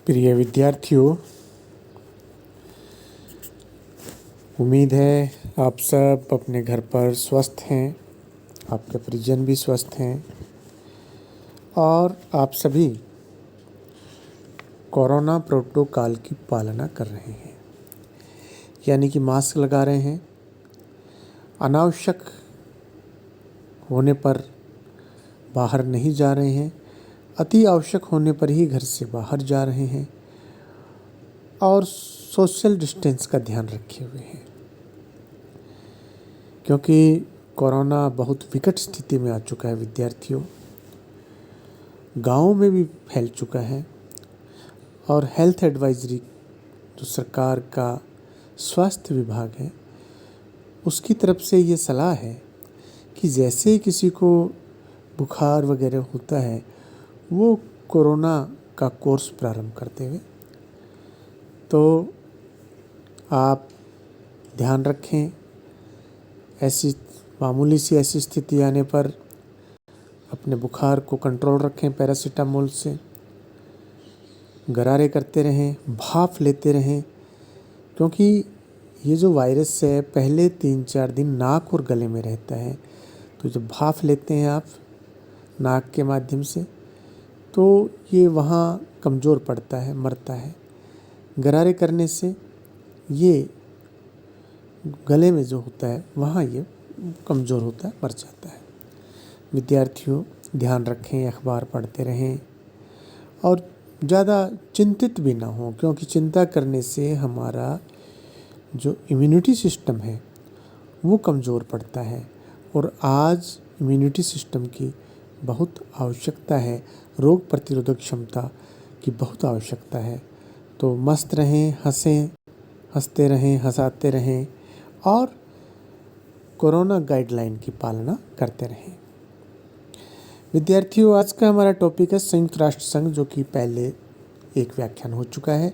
प्रिय विद्यार्थियों, उम्मीद है आप सब अपने घर पर स्वस्थ हैं, आपके परिजन भी स्वस्थ हैं और आप सभी कोरोना प्रोटोकॉल की पालना कर रहे हैं, यानी कि मास्क लगा रहे हैं, अनावश्यक होने पर बाहर नहीं जा रहे हैं, अति आवश्यक होने पर ही घर से बाहर जा रहे हैं और सोशल डिस्टेंस का ध्यान रखे हुए हैं, क्योंकि कोरोना बहुत विकट स्थिति में आ चुका है। विद्यार्थियों, गांवों में भी फैल चुका है और हेल्थ एडवाइजरी जो सरकार का स्वास्थ्य विभाग है उसकी तरफ से ये सलाह है कि जैसे ही किसी को बुखार वगैरह होता है वो कोरोना का कोर्स प्रारंभ करते हुए, तो आप ध्यान रखें। ऐसी मामूली सी ऐसी स्थिति आने पर अपने बुखार को कंट्रोल रखें, पैरासीटामोल से गरारे करते रहें, भाप लेते रहें, क्योंकि ये जो वायरस है पहले 3-4 दिन नाक और गले में रहता है। तो जब भाप लेते हैं आप नाक के माध्यम से तो ये वहाँ कमज़ोर पड़ता है, मरता है। गरारे करने से ये गले में जो होता है वहाँ ये कमज़ोर होता है, मर जाता है। विद्यार्थियों, ध्यान रखें, अखबार पढ़ते रहें और ज़्यादा चिंतित भी ना हो, क्योंकि चिंता करने से हमारा जो इम्यूनिटी सिस्टम है वो कमज़ोर पड़ता है और आज इम्यूनिटी सिस्टम की बहुत आवश्यकता है, रोग प्रतिरोधक क्षमता की बहुत आवश्यकता है। तो मस्त रहें, हंसते रहें, हंसाते रहें और कोरोना गाइडलाइन की पालना करते रहें। विद्यार्थियों, आज का हमारा टॉपिक है संयुक्त राष्ट्र संघ, जो कि पहले एक व्याख्यान हो चुका है,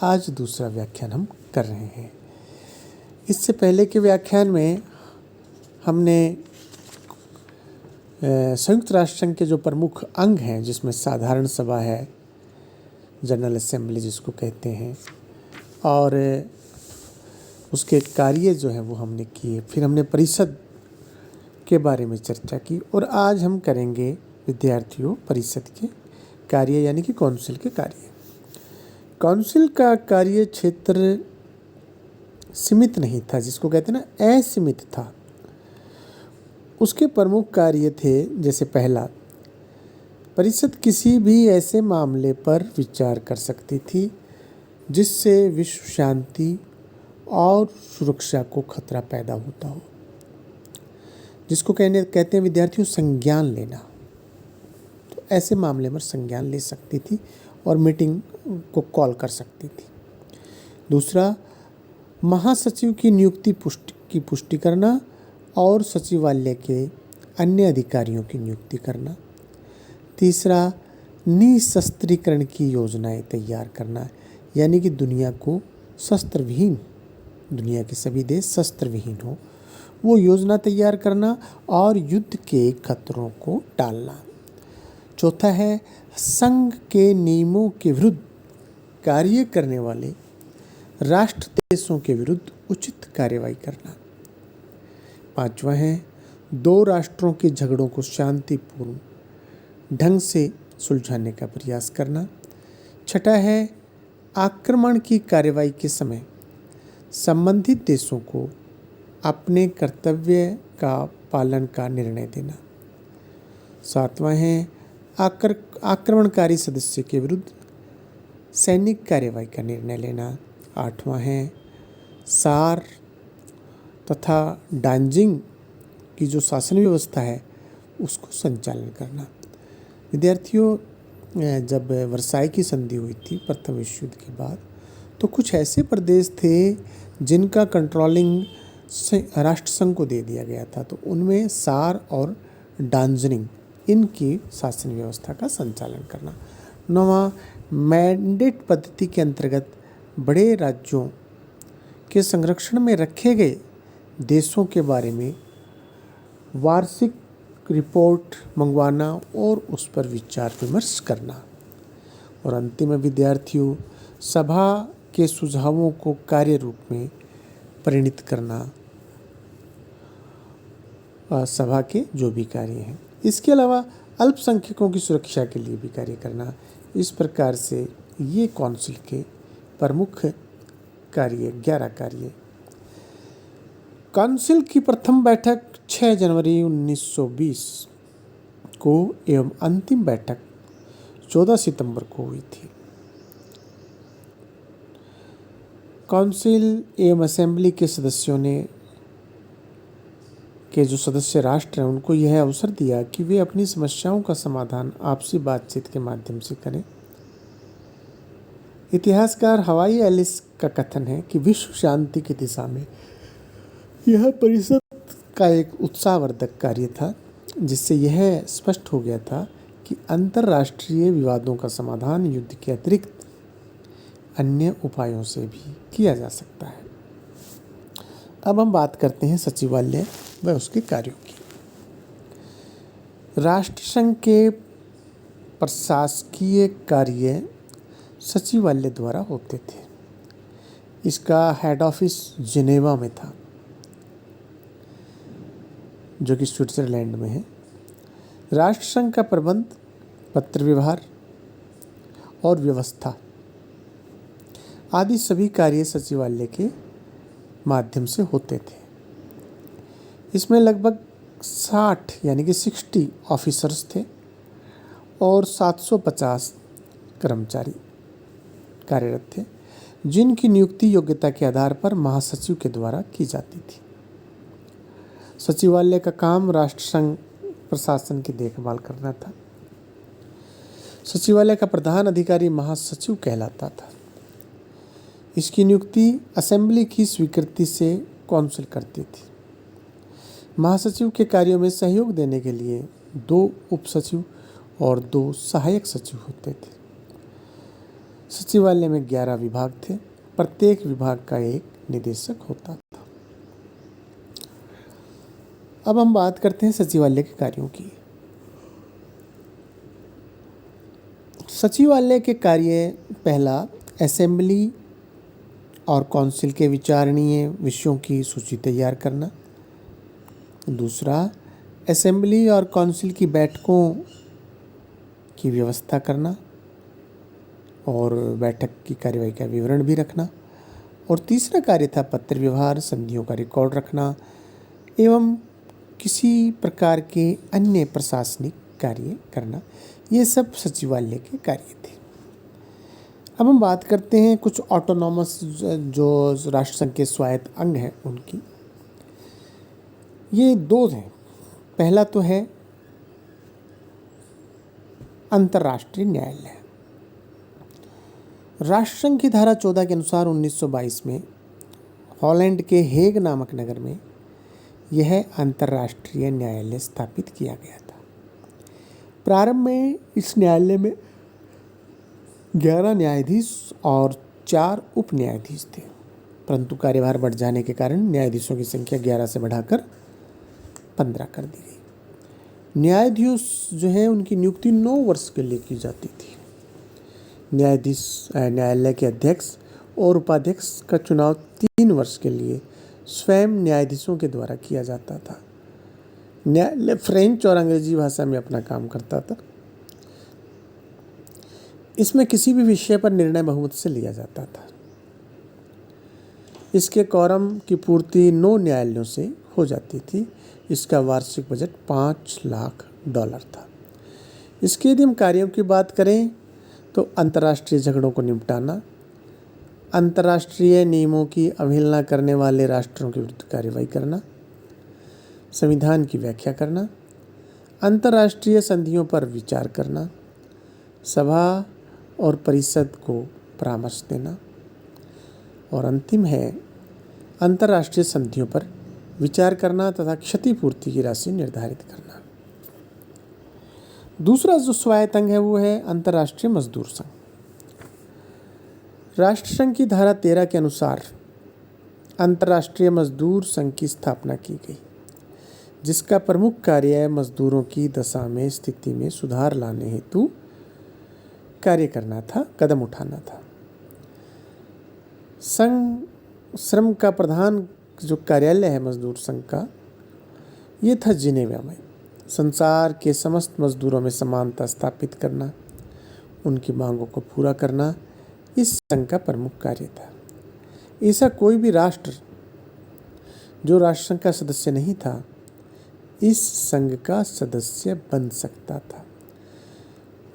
आज दूसरा व्याख्यान हम कर रहे हैं। इससे पहले के व्याख्यान में हमने संयुक्त राष्ट्र संघ के जो प्रमुख अंग हैं, जिसमें साधारण सभा है, जनरल असेंबली जिसको कहते हैं, और उसके कार्य जो हैं वो हमने किए। फिर हमने परिषद के बारे में चर्चा की और आज हम करेंगे विद्यार्थियों परिषद के कार्य, यानी कि काउंसिल के कार्य। काउंसिल का कार्य क्षेत्र सीमित नहीं था, जिसको कहते हैं ना असीमित था। उसके प्रमुख कार्य थे, जैसे पहला, परिषद किसी भी ऐसे मामले पर विचार कर सकती थी जिससे विश्व शांति और सुरक्षा को खतरा पैदा होता हो, जिसको कहते हैं विद्यार्थियों संज्ञान लेना। तो ऐसे मामले में संज्ञान ले सकती थी और मीटिंग को कॉल कर सकती थी। दूसरा, महासचिव की नियुक्ति की पुष्टि करना और सचिवालय के अन्य अधिकारियों की नियुक्ति करना। तीसरा, निशस्त्रीकरण की योजनाएं तैयार करना, यानी कि दुनिया को शस्त्र विहीन, दुनिया के सभी देश शस्त्र विहीन हो, वो योजना तैयार करना और युद्ध के खतरों को टालना। चौथा है, संघ के नियमों के विरुद्ध कार्य करने वाले राष्ट्र देशों के विरुद्ध उचित कार्रवाई करना। पांचवा है, 2 राष्ट्रों के झगड़ों को शांतिपूर्ण ढंग से सुलझाने का प्रयास करना। छठा है, आक्रमण की कार्रवाई के समय संबंधित देशों को अपने कर्तव्य का पालन का निर्णय देना। सातवां है, आक्रमणकारी सदस्य के विरुद्ध सैनिक कार्रवाई का निर्णय लेना। आठवां है, सार तथा डांजिंग की जो शासन व्यवस्था है उसको संचालन करना। विद्यार्थियों, जब वर्साई की संधि हुई थी प्रथम विश्व युद्ध के बाद, तो कुछ ऐसे प्रदेश थे जिनका कंट्रोलिंग राष्ट्रसंघ को दे दिया गया था, तो उनमें सार और डांजिंग इनकी शासन व्यवस्था का संचालन करना। नौवां, मैंडेट पद्धति के अंतर्गत बड़े राज्यों के संरक्षण में रखे गए देशों के बारे में वार्षिक रिपोर्ट मंगवाना और उस पर विचार विमर्श करना। और अंतिम है विद्यार्थियों, सभा के सुझावों को कार्य रूप में परिणित करना, सभा के जो भी कार्य हैं। इसके अलावा अल्पसंख्यकों की सुरक्षा के लिए भी कार्य करना। इस प्रकार से ये काउंसिल के प्रमुख कार्य 11 कार्य। काउंसिल की प्रथम बैठक 6 जनवरी 1920 को एवं अंतिम बैठक 14 सितंबर को हुई थी। काउंसिल एवं असेंबली के सदस्यों ने के जो सदस्य राष्ट्र हैं उनको यह अवसर दिया कि वे अपनी समस्याओं का समाधान आपसी बातचीत के माध्यम से करें। इतिहासकार हवाई एलिस का कथन है कि विश्व शांति की दिशा में यह परिषद का एक उत्साहवर्धक कार्य था, जिससे यह स्पष्ट हो गया था कि अंतर्राष्ट्रीय विवादों का समाधान युद्ध के अतिरिक्त अन्य उपायों से भी किया जा सकता है। अब हम बात करते हैं सचिवालय व उसके कार्यों की। राष्ट्रसंघ के प्रशासकीय कार्य सचिवालय द्वारा होते थे। इसका हेड ऑफिस जिनेवा में था, जो कि स्विट्जरलैंड में है। राष्ट्रसंघ का प्रबंध, पत्र व्यवहार और व्यवस्था आदि सभी कार्य सचिवालय के माध्यम से होते थे। इसमें लगभग 60 यानी कि 60 ऑफिसर्स थे और 750 कर्मचारी कार्यरत थे, जिनकी नियुक्ति योग्यता के आधार पर महासचिव के द्वारा की जाती थी। सचिवालय का काम राष्ट्रसंघ प्रशासन की देखभाल करना था। सचिवालय का प्रधान अधिकारी महासचिव कहलाता था। इसकी नियुक्ति असेंबली की स्वीकृति से काउंसिल करती थी। महासचिव के कार्यों में सहयोग देने के लिए 2 उपसचिव और 2 सहायक सचिव होते थे। सचिवालय में 11 विभाग थे। प्रत्येक विभाग का एक निदेशक होता था। अब हम बात करते हैं सचिवालय के कार्यों की। सचिवालय के कार्य, पहला, असेंबली और काउंसिल के विचारणीय विषयों की सूची तैयार करना। दूसरा, असेंबली और काउंसिल की बैठकों की व्यवस्था करना और बैठक की कार्यवाही का विवरण भी रखना। और तीसरा कार्य था पत्र व्यवहार, संधियों का रिकॉर्ड रखना एवं किसी प्रकार के अन्य प्रशासनिक कार्य करना। ये सब सचिवालय के कार्य थे। अब हम बात करते हैं कुछ ऑटोनॉमस जो राष्ट्रसंघ के स्वायत्त अंग हैं उनकी। ये 2 हैं। पहला तो है अंतर्राष्ट्रीय न्यायालय। राष्ट्रसंघ की धारा 14 के अनुसार 1922 में हॉलैंड के हेग नामक नगर में यह अंतर्राष्ट्रीय न्यायालय स्थापित किया गया था। प्रारंभ में इस न्यायालय में 11 न्यायाधीश और 4 उप न्यायाधीश थे, परंतु कार्यभार बढ़ जाने के कारण न्यायाधीशों की संख्या 11 से बढ़ाकर 15 कर दी गई। न्यायाधीश जो है उनकी नियुक्ति 9 वर्ष के लिए की जाती थी। न्यायालय के अध्यक्ष और उपाध्यक्ष का चुनाव 3 वर्ष के लिए स्वयं न्यायाधीशों के द्वारा किया जाता था। न्यायालय फ्रेंच और अंग्रेजी भाषा में अपना काम करता था। इसमें किसी भी विषय पर निर्णय बहुमत से लिया जाता था। इसके कोरम की पूर्ति 9 न्यायालयों से हो जाती थी। इसका वार्षिक बजट $5 लाख था। इसके यदि हम कार्यों की बात करें तो अंतर्राष्ट्रीय झगड़ों को निपटाना, अंतर्राष्ट्रीय नियमों की अवहेलना करने वाले राष्ट्रों के विरुद्ध कार्रवाई करना, संविधान की व्याख्या करना, अंतर्राष्ट्रीय संधियों पर विचार करना, सभा और परिषद को परामर्श देना, और अंतिम है अंतर्राष्ट्रीय संधियों पर विचार करना तथा क्षतिपूर्ति की राशि निर्धारित करना। दूसरा जो स्वायत्त अंग है वो है अंतर्राष्ट्रीय मजदूर संघ। राष्ट्रसंघ की धारा 13 के अनुसार अंतर्राष्ट्रीय मजदूर संघ की स्थापना की गई, जिसका प्रमुख कार्य मजदूरों की दशा में स्थिति में सुधार लाने हेतु कार्य करना था, कदम उठाना था। संघ श्रम का प्रधान जो कार्यालय है मजदूर संघ का, ये था जिनेवा में। संसार के समस्त मजदूरों में समानता स्थापित करना, उनकी मांगों को पूरा करना इस संघ का प्रमुख कार्य था। ऐसा कोई भी राष्ट्र जो राष्ट्रसंघ का सदस्य नहीं था, इस संघ का सदस्य बन सकता था।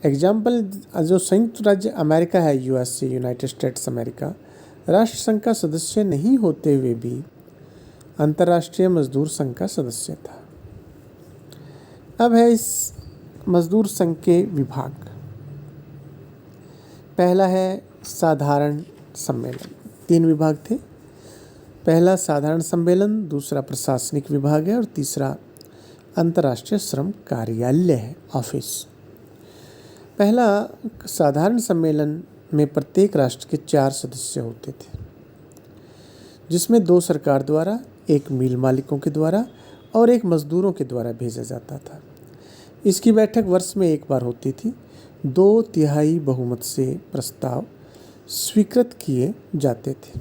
एग्जाम्पल, जो संयुक्त राज्य अमेरिका है, यूएसए, यूनाइटेड स्टेट्स अमेरिका, राष्ट्रसंघ का सदस्य नहीं होते हुए भी अंतर्राष्ट्रीय मजदूर संघ का सदस्य था। अब है इस मजदूर संघ के विभाग। पहला है साधारण सम्मेलन। 3 विभाग थे। पहला साधारण सम्मेलन, दूसरा प्रशासनिक विभाग है और तीसरा अंतर्राष्ट्रीय श्रम कार्यालय है, ऑफिस। पहला साधारण सम्मेलन में प्रत्येक राष्ट्र के 4 सदस्य होते थे, जिसमें 2 सरकार द्वारा, 1 मिल मालिकों के द्वारा और 1 मजदूरों के द्वारा भेजा जाता था। इसकी बैठक वर्ष में 1 बार होती थी। 2/3 बहुमत से प्रस्ताव स्वीकृत किए जाते थे।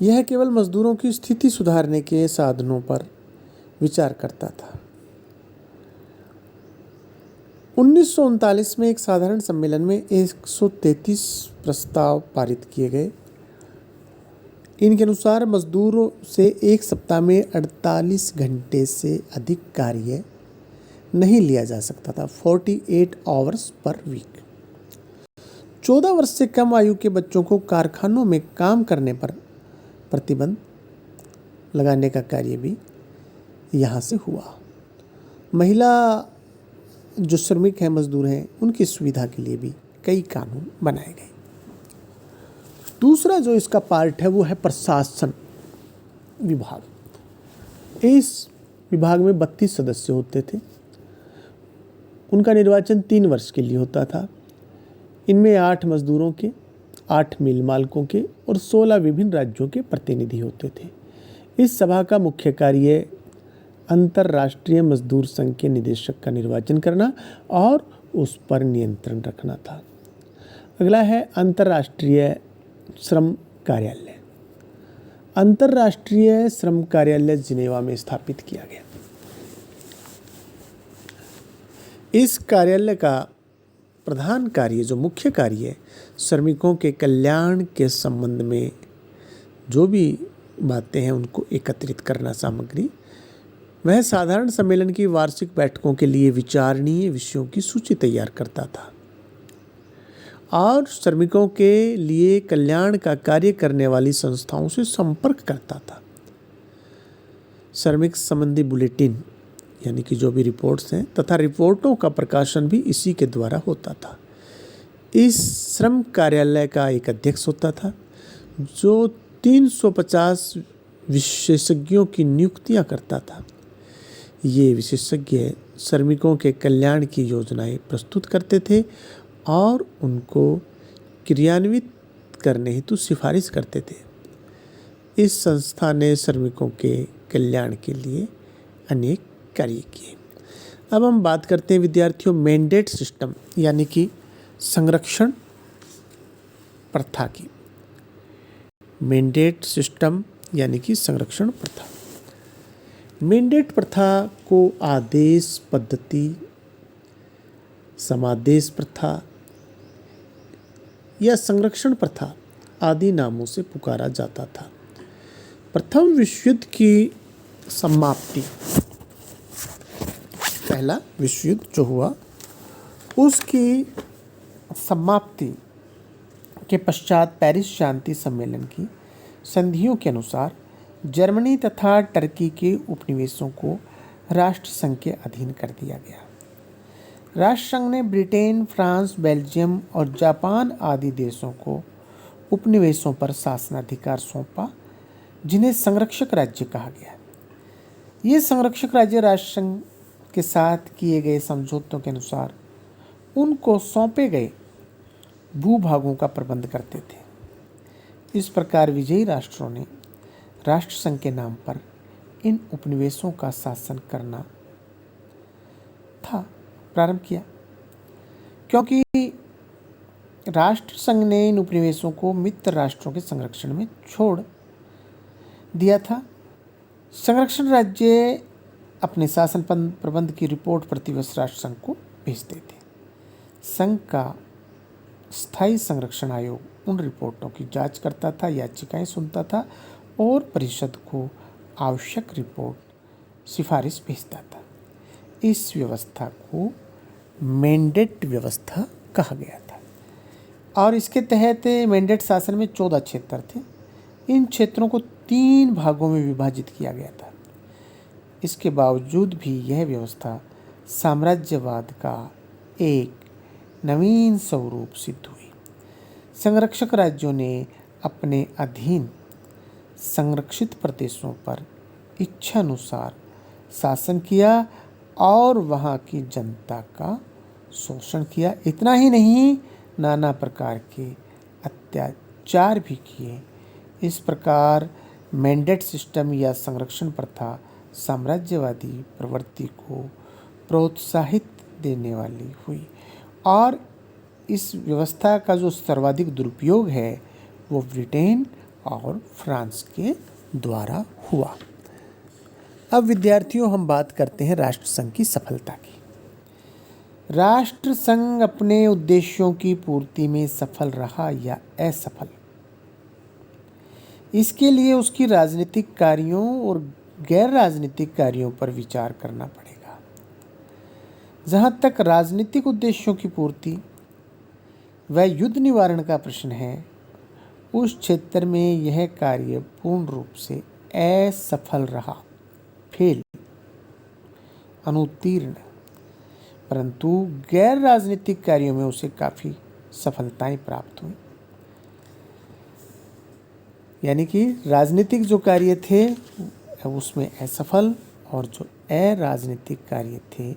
यह केवल मजदूरों की स्थिति सुधारने के साधनों पर विचार करता था। 1939 में एक साधारण सम्मेलन में 133 प्रस्ताव पारित किए गए। इनके अनुसार मजदूरों से 1 सप्ताह में 48 घंटे से अधिक कार्य नहीं लिया जा सकता था, 48 आवर्स पर वीक। 14 वर्ष से कम आयु के बच्चों को कारखानों में काम करने पर प्रतिबंध लगाने का कार्य भी यहाँ से हुआ। महिला जो श्रमिक हैं, मजदूर हैं, उनकी सुविधा के लिए भी कई कानून बनाए गए। दूसरा जो इसका पार्ट है वो है प्रशासन विभाग। इस विभाग में 32 सदस्य होते थे। उनका निर्वाचन 3 वर्ष के लिए होता था। इनमें 8 मजदूरों के, 8 मिल मालिकों के और 16 विभिन्न राज्यों के प्रतिनिधि होते थे। इस सभा का मुख्य कार्य अंतर्राष्ट्रीय मजदूर संघ के निदेशक का निर्वाचन करना और उस पर नियंत्रण रखना था। अगला है अंतर्राष्ट्रीय श्रम कार्यालय। अंतर्राष्ट्रीय श्रम कार्यालय जिनेवा में स्थापित किया गया। इस कार्यालय का प्रधान कार्य, जो मुख्य कार्य है, श्रमिकों के कल्याण के संबंध में जो भी बातें हैं उनको एकत्रित करना, सामग्री। वह साधारण सम्मेलन की वार्षिक बैठकों के लिए विचारणीय विषयों की सूची तैयार करता था और श्रमिकों के लिए कल्याण का कार्य करने वाली संस्थाओं से संपर्क करता था। श्रमिक संबंधी बुलेटिन यानी कि जो भी रिपोर्ट्स हैं तथा रिपोर्टों का प्रकाशन भी इसी के द्वारा होता था। इस श्रम कार्यालय का एक अध्यक्ष होता था जो 350 विशेषज्ञों की नियुक्तियां करता था। ये विशेषज्ञ श्रमिकों के कल्याण की योजनाएं प्रस्तुत करते थे और उनको क्रियान्वित करने हेतु सिफारिश करते थे। इस संस्था ने श्रमिकों के कल्याण के लिए अनेक कार्य किए। अब हम बात करते हैं विद्यार्थियों मैंडेट सिस्टम यानी कि संरक्षण प्रथा की। मैंडेट सिस्टम यानी कि संरक्षण प्रथा। मैंडेट प्रथा को आदेश पद्धति, समादेश प्रथा या संरक्षण प्रथा आदि नामों से पुकारा जाता था। प्रथम विश्व युद्ध की समाप्ति, पहला विश्व युद्ध जो हुआ उसकी समाप्ति के पश्चात पेरिस शांति सम्मेलन की संधियों के अनुसार जर्मनी तथा टर्की के उपनिवेशों को राष्ट्रसंघ के अधीन कर दिया गया। राष्ट्रसंघ ने ब्रिटेन, फ्रांस, बेल्जियम और जापान आदि देशों को उपनिवेशों पर शासनाधिकार सौंपा, जिन्हें संरक्षक राज्य कहा गया। ये संरक्षक राज्य राष्ट्रसंघ के साथ किए गए समझौतों के अनुसार उनको सौंपे गए भूभागों का प्रबंध करते थे। इस प्रकार विजयी राष्ट्रों ने राष्ट्रसंघ के नाम पर इन उपनिवेशों का शासन करना प्रारंभ किया, क्योंकि राष्ट्रसंघ ने इन उपनिवेशों को मित्र राष्ट्रों के संरक्षण में छोड़ दिया था। संरक्षण राज्य अपने शासन प्रबंध की रिपोर्ट प्रतिवर्ष राष्ट्रसंघ को भेजते थे। संघ का स्थायी संरक्षण आयोग उन रिपोर्टों की जांच करता था, याचिकाएं सुनता था और परिषद को आवश्यक रिपोर्ट सिफारिश भेजता था। इस व्यवस्था को मैंडेट व्यवस्था कहा गया था और इसके तहत मैंडेट शासन में 14 क्षेत्र थे। इन क्षेत्रों को 3 भागों में विभाजित किया गया था। इसके बावजूद भी यह व्यवस्था साम्राज्यवाद का एक नवीन स्वरूप सिद्ध हुई। संरक्षक राज्यों ने अपने अधीन संरक्षित प्रदेशों पर इच्छानुसार शासन किया और वहाँ की जनता का शोषण किया। इतना ही नहीं, नाना प्रकार के अत्याचार भी किए। इस प्रकार मैंडेट सिस्टम या संरक्षण प्रथा साम्राज्यवादी प्रवृत्ति को प्रोत्साहित देने वाली हुई और इस व्यवस्था का जो सर्वाधिक दुरुपयोग है वो ब्रिटेन और फ्रांस के द्वारा हुआ। अब विद्यार्थियों, हम बात करते हैं राष्ट्रसंघ की सफलता की। राष्ट्रसंघ अपने उद्देश्यों की पूर्ति में सफल रहा या असफल, इसके लिए उसकी राजनीतिक कार्यों और गैर राजनीतिक कार्यों पर विचार करना पड़ेगा। जहां तक राजनीतिक उद्देश्यों की पूर्ति व युद्ध निवारण का प्रश्न है, उस क्षेत्र में यह कार्य पूर्ण रूप से असफल रहा, फेल, अनुत्तीर्ण। परंतु गैर राजनीतिक कार्यों में उसे काफ़ी सफलताएं प्राप्त हुई। यानी कि राजनीतिक जो कार्य थे उसमें असफल और जो अराजनीतिक कार्य थे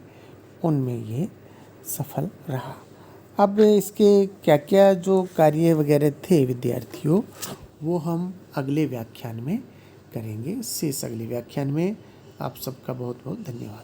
उनमें ये सफल रहा। अब इसके क्या क्या जो कार्य वगैरह थे विद्यार्थियों, वो हम अगले व्याख्यान में करेंगे। शेष अगले व्याख्यान में। आप सबका बहुत बहुत धन्यवाद।